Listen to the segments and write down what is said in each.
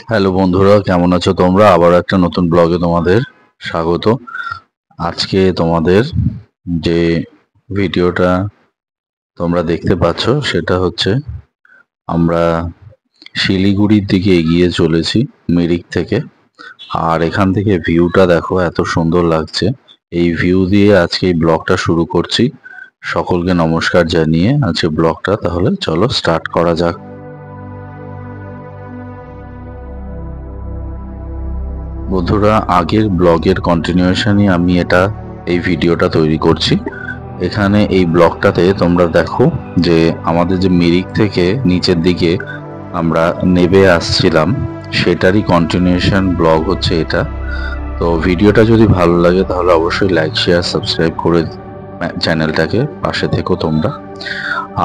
Hello বন্ধুরা, কেমন আছো তোমরা? আবার একটা নতুন ব্লগে তোমাদের স্বাগত। আজকে তোমাদের যে ভিডিওটা তোমরা দেখতে পাচ্ছ সেটা হচ্ছে আমরা শিলিগুড়ির দিকে এগিয়ে চলেছি মিরিক থেকে। আর এখান থেকে ভিউটা দেখো, এত সুন্দর লাগছে। এই ভিউ দিয়ে আজকে এই ব্লগটা শুরু করছি। সকলকে নমস্কার জানিয়ে আজকে ব্লগটা তাহলে চলো স্টার্ট করা যাক। বন্ধুরা, আগের ব্লগের কন্টিনিউশনই আমি এই ভিডিওটা তৈরি করছি। এখানে এই ব্লগটাতে তোমরা দেখো যে আমাদের যে মিরিক থেকে নিচের দিকে আমরা নেমে আসছিলাম সেটারই কন্টিনিউশন ব্লগ হচ্ছে এটা। তো ভিডিওটা যদি ভালো লাগে তাহলে অবশ্যই লাইক, শেয়ার, সাবস্ক্রাইব করে চ্যানেলটাকে পাশে থেকো তোমরা।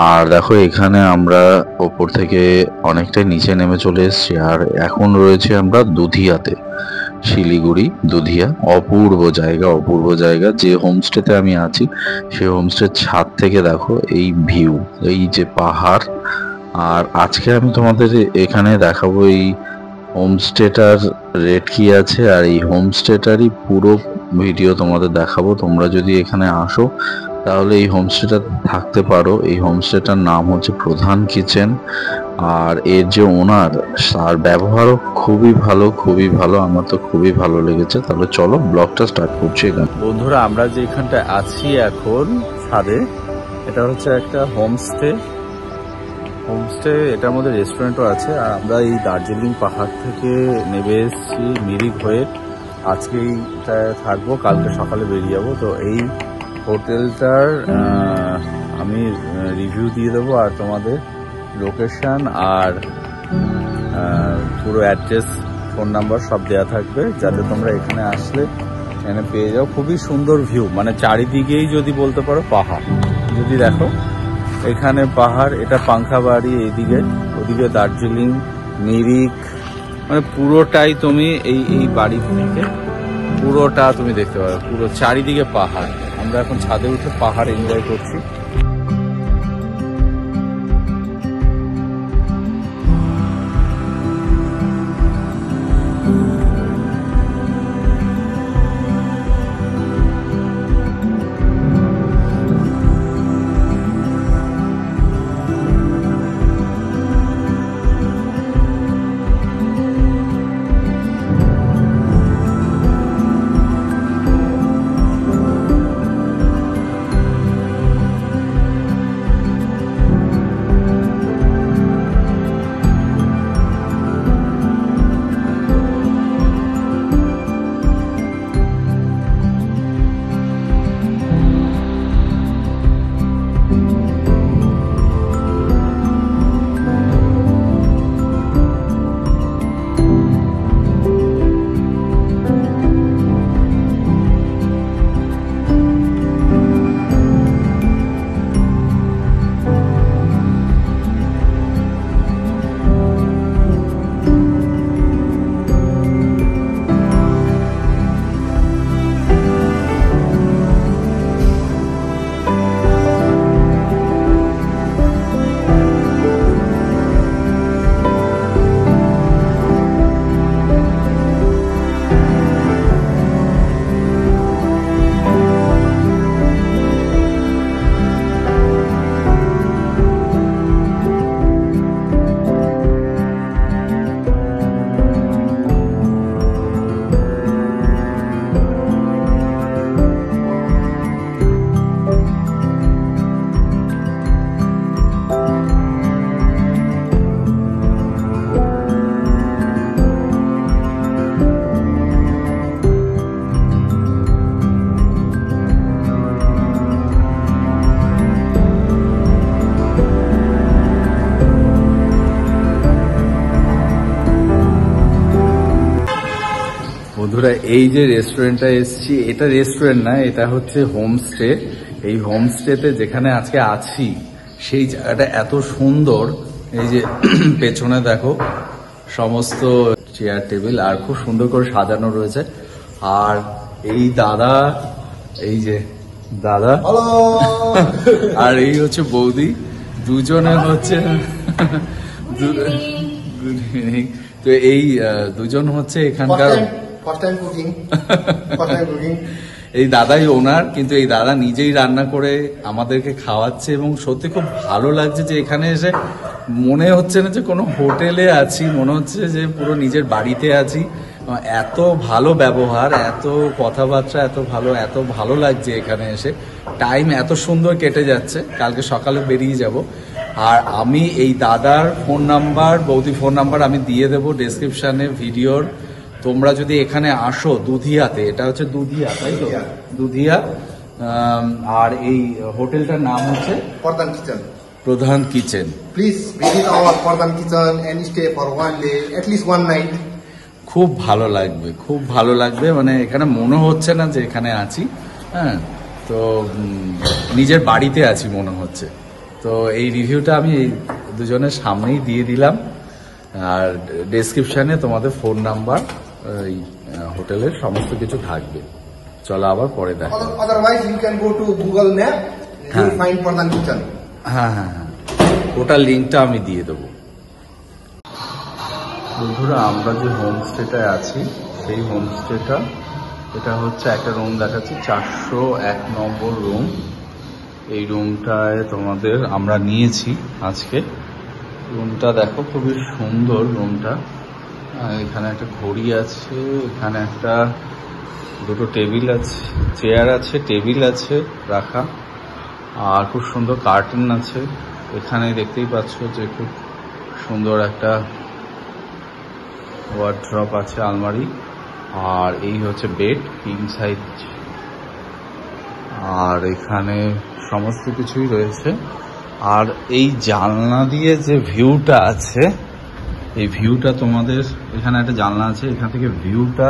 আর দেখো, এখানে আমরা ওপর থেকে অনেকটাই নিচে নেমে চলে এসেছি। আর এখন রয়েছে আমরা দুধিয়াতে, শিলিগুড়ি দুধিয়া। অপূর্ব জায়গা, অপূর্ব জায়গা। যে হোমস্টেতে আমি আছি সেই হোমস্টের ছাদ থেকে দেখো এই ভিউ, এই যে পাহাড়। আর আজকে আমি তোমাদের এখানে দেখাবো এই হোমস্টেটার রেট কি আছে, আর এই হোমস্টেটারই পুরো ভিডিও তোমাদের দেখাবো। তোমরা যদি এখানে আসো তাহলে এই হোমস্টেটা থাকতে পারো। এই হোমস্টেটার নাম হচ্ছে প্রধান কিচেন। আর এর যে ওনার, তার ব্যবহারও খুবই ভালো, খুবই ভালো। আমার তো খুবই ভালো লেগেছে। তাহলে চলো ব্লগটা স্টার্ট করছি। এখানে বন্ধুরা, আমরা যে এখানটায় আছি এখন ছাদে, এটা হচ্ছে একটা হোমস্টে। এটার মধ্যে রেস্টুরেন্টও আছে। আর আমরা এই দার্জিলিং পাহাড় থেকে নেমে এসেছি মিরিক হয়ে। আজকে এইটায় থাকবো, কালকে সকালে বেরিয়ে যাবো। তো এই হোটেলটার আমি রিভিউ দিয়ে দেবো, আর তোমাদের লোকেশন আর পুরো অ্যাড্রেস, ফোন নাম্বার সব দেওয়া থাকবে, যাতে তোমরা এখানে আসলে এখানে পেয়ে যাও। খুবই সুন্দর ভিউ, মানে চারিদিকেই যদি বলতে পারো পাহাড়। যদি দেখো এখানে পাহাড়, এটা পাংখাবাড়ি, এইদিকে ওদিকে দার্জিলিং, মিরিক, মানে পুরোটাই তুমি এই বাড়ি থেকে পুরোটা তুমি দেখতে পারো। পুরো চারিদিকে পাহাড়। আমরা এখন ছাদে উঠে পাহাড় এনজয় করছি। বন্ধুরা, এই যে রেস্টুরেন্টটা এসছি, এটা রেস্টুরেন্ট না, এটা হচ্ছে হোমস্টে। এই হোমস্টেতে যেখানে আজকে আছি সেই জায়গাটা এত সুন্দর। এই যে পেছনে দেখো সমস্ত চেয়ার টেবিল, আর খুব সুন্দর করে সাজানো রয়েছে। আর এই দাদা, এই যে দাদা আর এই হচ্ছে বৌদি, দুজনে হচ্ছে গুড ইভিনিং। তো এই দুজন হচ্ছে এখানকার ফার্স্ট টাইম কুকিং এই দাদাই ওনার, কিন্তু এই দাদা নিজেই রান্না করে আমাদেরকে খাওয়াচ্ছে এবং সত্যি খুব ভালো লাগছে যে এখানে এসে মনে হচ্ছে না যে কোনো হোটেলে আছি, মনে হচ্ছে যে পুরো নিজের বাড়িতে আছি। এত ভালো ব্যবহার, এত কথাবার্তা, এত ভালো লাগছে এখানে এসে। টাইম এত সুন্দর কেটে যাচ্ছে, কালকে সকালে বেরিয়ে যাব। আর আমি এই দাদার ফোন নাম্বার, বৌদি ফোন নাম্বার আমি দিয়ে দেবো ডেসক্রিপশানে ভিডিওর। তোমরা যদি এখানে আসো দুধিয়াতে, এটা হচ্ছে দুধিয়া, তাই তো? দুধিয়া। আর এই হোটেলটার নাম হচ্ছে Pradhan kitchen. Please visit our Pradhan kitchen and stay for one day, at least one night. খুব ভালো লাগবে, খুব ভালো লাগবে। মানে এখানে মনে হচ্ছে না যে এখানে আছি, হ্যাঁ, তো নিজের বাড়িতে আছি মনে হচ্ছে। তো এই রিভিউটা আমি এই দুজনের সামনেই দিয়ে দিলাম, আর ডেসক্রিপশানে তোমাদের ফোন নাম্বার, এই হোটেলের সমস্ত কিছু থাকবে। চলো আবার পরে দেখো। Otherwise you can go to Google map, you will find Pradhan kitchen. হ্যাঁ, ওটার লিঙ্কটা আমি দিয়ে দেবো। বন্ধুরা, আমরা যে হোমস্টেটায় আছি সেই হোমস্টেটা, এটা হচ্ছে একটা রুম দেখাচ্ছি, 401 নম্বর রুম। এই রুমটায় তোমাদের আমরা নিয়েছি আজকে। রুমটা দেখো, খুবই সুন্দর রুমটা। এখানে একটা ঘড়ি আছে, এখানে একটা দুটো টেবিল আছে, চেয়ার আছে, টেবিল আছে রাখা, আর খুব সুন্দর কার্টেন আছে। এখানে দেখতেই পাচ্ছ যে খুব সুন্দর একটা ওয়ার্ড্রপ আছে, আলমারি। আর এই হচ্ছে বেড, কিং সাইজ। আর এখানে সমস্ত কিছুই রয়েছে। আর এই জানলা দিয়ে যে ভিউটা আছে, এই ভিউটা তোমাদের, এখানে একটা জানলা আছে, এখান থেকে ভিউটা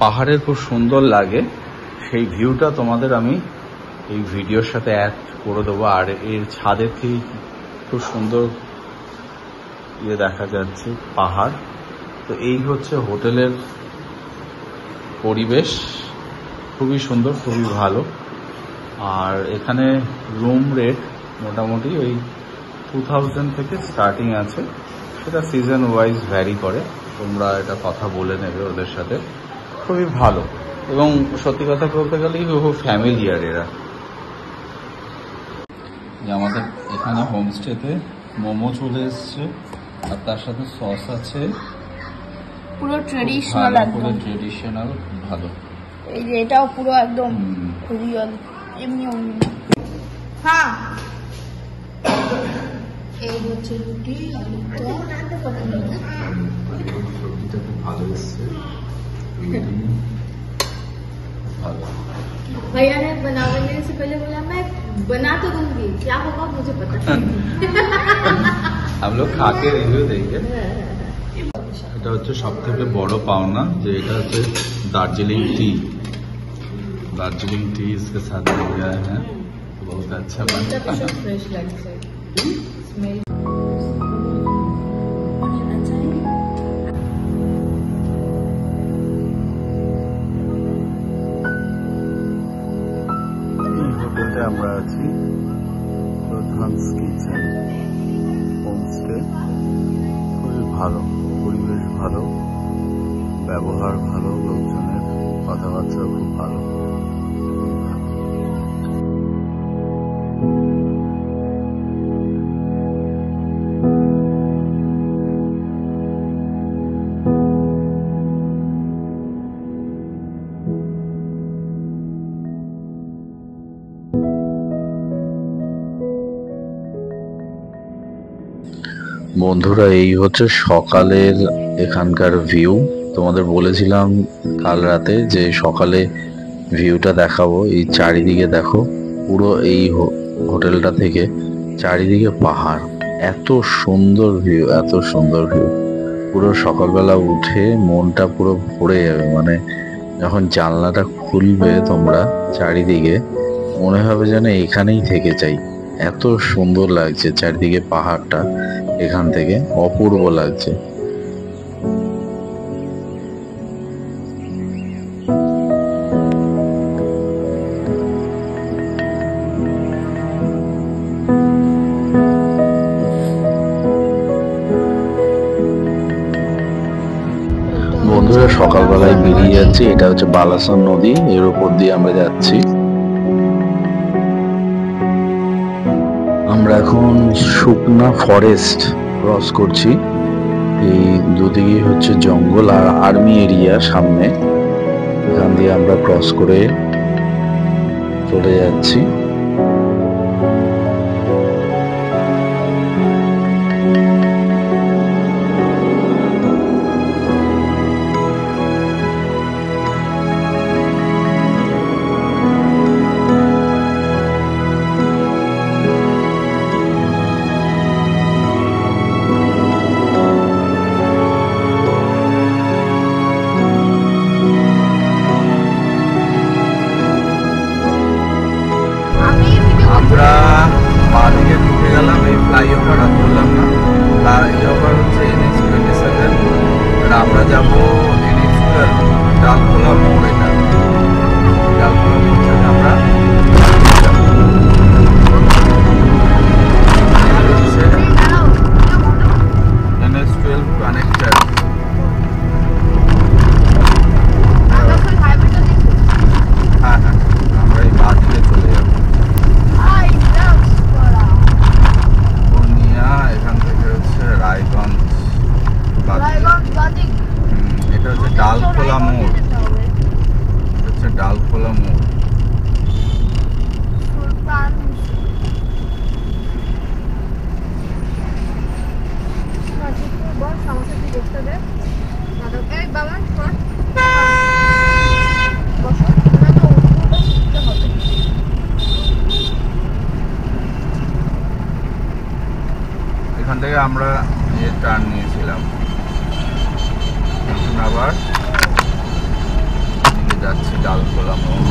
পাহাড়ের খুব সুন্দর লাগে। সেই ভিউটা তোমাদের আমি এই ভিডিওর সাথে অ্যাড করে দেবো। আর এর ছাদের থেকে খুব সুন্দর দেখা যাচ্ছে পাহাড়। তো এই হচ্ছে হোটেলের পরিবেশ, খুবই সুন্দর, খুবই ভালো। আর এখানে রুম রেট মোটামুটি ওই 2000 থেকে স্টার্টিং আছে, সেটা সিজন ওয়াইজ ভ্যারি করে। তোমরা এটা কথা বলে নেবে ওদের সাথে। খুবই ভালো, এবং সত্যি কথা বলতে গেলেই খুব ফ্যামিলিয়ার এরা। যে আমাদের এখানে হোমস্টেতে মোমো চলে এসছে, আর তার সাথে সস আছে, পুরো ট্রেডিশনাল, পুরো ট্রেডিশনাল, ভালো। এই যে এটাও পুরো একদম খুবই এমনি। হ্যাঁ, এই হচ্ছে রুটি, রুটিটা খুব ভালো এসছে, ভালো। भैया ने बनाने से पहले बोला मैं बना तो दूंगी, क्या होगा मुझे पता नहीं। हम लोग खा के रिव्यू देंगे। এটা হচ্ছে সব থেকে বড় পাওনা, যে এটা হচ্ছে দার্জিলিং टी। दार्जिलिंग टी इसके साथ मिल गया है, बहुत अच्छा बना। फ्रेश लगता है, स्मेल। হোটেলে আমরা আছি প্রধানস কিচেন হোমস্টে। খুবই ভালো পরিবেশ, ভালো ব্যবহার, ভালো লোকজনের কথাবার্তা খুব ভালো। বন্ধুরা, এই হচ্ছে সকালের এখানকার ভিউ। তোমাদের বলেছিলাম কাল রাতে যে সকালে ভিউটা দেখাবো। এই চারিদিকে দেখো, পুরো এই হোটেলটা থেকে চারিদিকে পাহাড়, এত সুন্দর ভিউ, এত সুন্দর ভিউ। পুরো সকালবেলা উঠে মনটা পুরো ভরে যাবে। মানে যখন জানলাটা খুলবে তোমরা, চারিদিকে মনে হবে যেন এখানেই থেকে যাই। এত সুন্দর লাগছে চারিদিকে পাহাড়টা, এখান থেকে অপূর্ব লাগছে। বন্ধুরা সকালবেলায় বেরিয়ে যাচ্ছি। এটা হচ্ছে বালাসন নদী, এর উপর দিয়ে আমরা যাচ্ছি। আমরা এখন শুকনা ফরেস্ট ক্রস করছি। এই দুদিকে হচ্ছে জঙ্গল আর আর্মি এরিয়া সামনে, এখান দিয়ে আমরা ক্রস করে চলে যাচ্ছি। আমরা বাদিকে ঢুকে গেলাম, এই ফ্লাইওভার আর ধরলাম না। ফ্লাইওভার হচ্ছে NH-27, আমরা যাবো NH-12 ডালখোলা মোড়। এটা ডালখোলা মোড় থেকে আমরা NH-12 কানেক্টার। হ্যাঁ হ্যাঁ, আমরা এই বাদিকে চলে যাবো। এখান থেকে হচ্ছে রায়গঞ্জ, এটা হচ্ছে ডালখোলা মোড়, হচ্ছে ডালখোলা মোড়। এখান থেকে আমরা টার্ন নিয়েছিলাম, আবার যাচ্ছি ডালখোলা মোড়।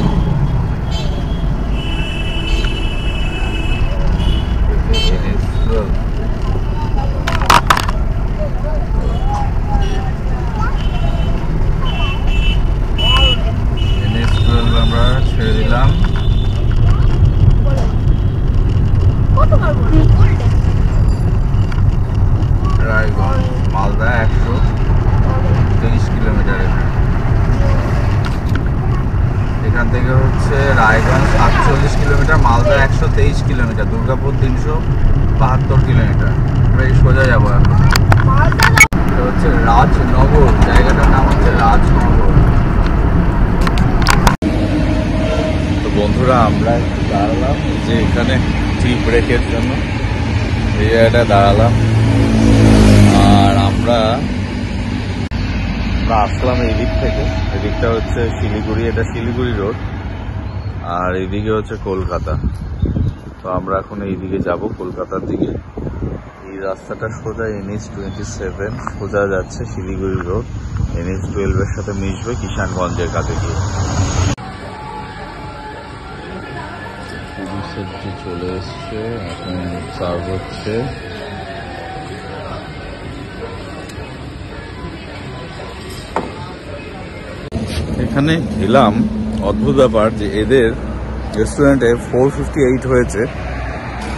NH-12 আমরা ছেড়ে দিলাম। রায়গঞ্জ মালদা 123 কিলোমিটার। এখান থেকে হচ্ছে Raiganj 48 kilometre, Malda 123 kilometre, Durgapur 372 kilometre. আমরা এই সোজা যাবো এখন। এটা হচ্ছে রাজনগর, জায়গাটার নাম হচ্ছে রাজনগর। তো বন্ধুরা আমরা একটু দাঁড়ালাম যে এখানে টি ব্রেকের জন্য, এই জায়গাটা দাঁড়ালাম। আর আমরা আসলাম এই দিক থেকে, এদিকটা হচ্ছে শিলিগুড়ি, এটা শিলিগুড়ি রোড, আর এইদিকে হচ্ছে কলকাতা। তো আমরা এখন এইদিকে যাব কলকাতার দিকে। এই রাস্তাটা সোজা NH-27 সোজা যাচ্ছে শিলিগুড়ি রোড, NH-12 এর সাথে মিশবে কিষানগঞ্জের কাছে গিয়ে। পুলিশের যে চলে এসছে, এখন সার্ভ হচ্ছে। এখানে এলাম, অদ্ভুত ব্যাপার যে এদের রেস্টুরেন্টে 458 হয়েছে,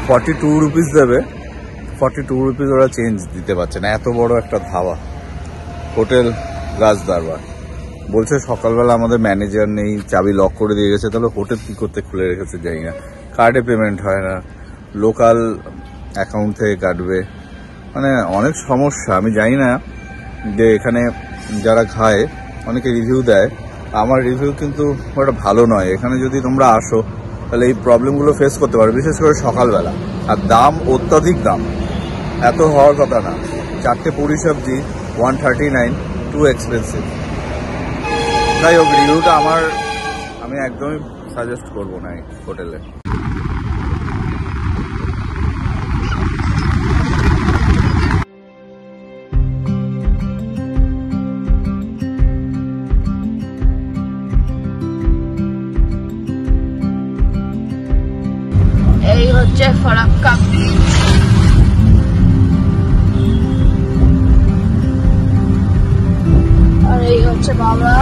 42 রুপিস দেবে, 42 রুপিস ওরা চেঞ্জ দিতে পারছে না। এত বড় একটা ধাবা, হোটেল রাজদরবার। বলছে সকালবেলা আমাদের ম্যানেজার নেই, চাবি লক করে দিয়ে গেছে। তাহলে হোটেল কি করতে খুলে রেখেছে জানি না। কার্ডে পেমেন্ট হয় না, লোকাল অ্যাকাউন্ট থেকে কাটবে, মানে অনেক সমস্যা। আমি জানি না যে এখানে যারা খায় অনেকে রিভিউ দেয়, আমার রিভিউ কিন্তু ওটা ভালো নয়। এখানে যদি তোমরা আসো তাহলে এই প্রবলেমগুলো ফেস করতে পারো, বিশেষ করে সকালবেলা। আর দাম অত্যাধিক দাম, এত হওয়ার কথা না। 4টে পুরি সবজি 139, টু এক্সপেন্সিভ। যাই হোক, রিভিউটা আমি একদমই সাজেস্ট করবো না এই হোটেলে। এই হচ্ছে ফারাক্কা বিচ। আর এই হচ্ছে বাবা।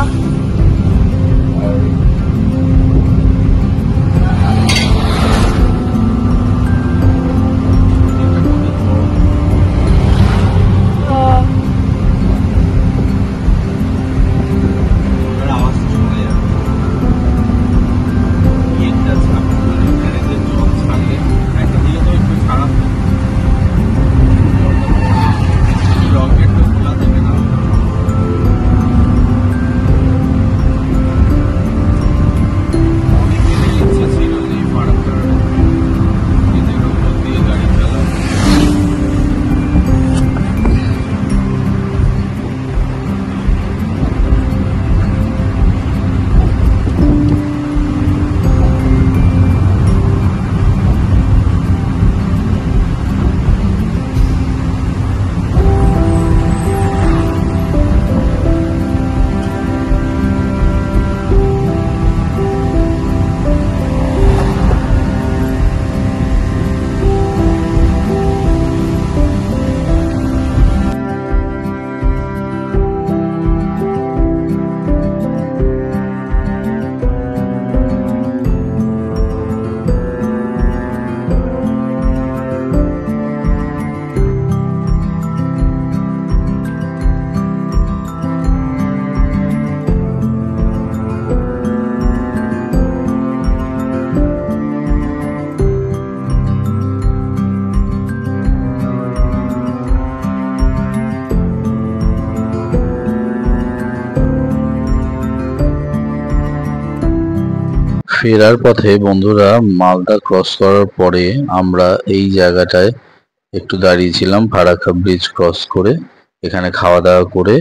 ফেরার পথে বন্ধুরা মালদা ক্রস করার পরে আমরা এই জায়গাটায় একটু দাঁড়িয়েছিলাম ফারাক্কা ব্রিজ ক্রস করে, এখানে খাওয়া দাওয়া করে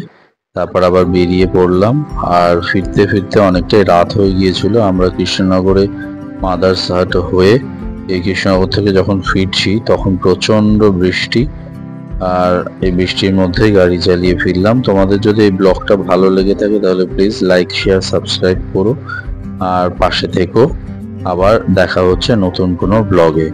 তারপর আবার বেরিয়ে পড়লাম। আর ফিরতে ফিরতে অনেকটাই রাত হয়ে গিয়েছিল। আমরা কৃষ্ণনগরে মাদার্স হাট হয়ে এই কৃষ্ণনগর থেকে যখন ফিরছি তখন প্রচন্ড বৃষ্টি, আর এই বৃষ্টির মধ্যেই গাড়ি চালিয়ে ফিরলাম। তোমাদের যদি এই ব্লগটা ভালো লেগে থাকে তাহলে প্লিজ লাইক শেয়ার সাবস্ক্রাইব করো আর পাশে থেকো। আবার দেখা হচ্ছে নতুন কোনো ব্লগে।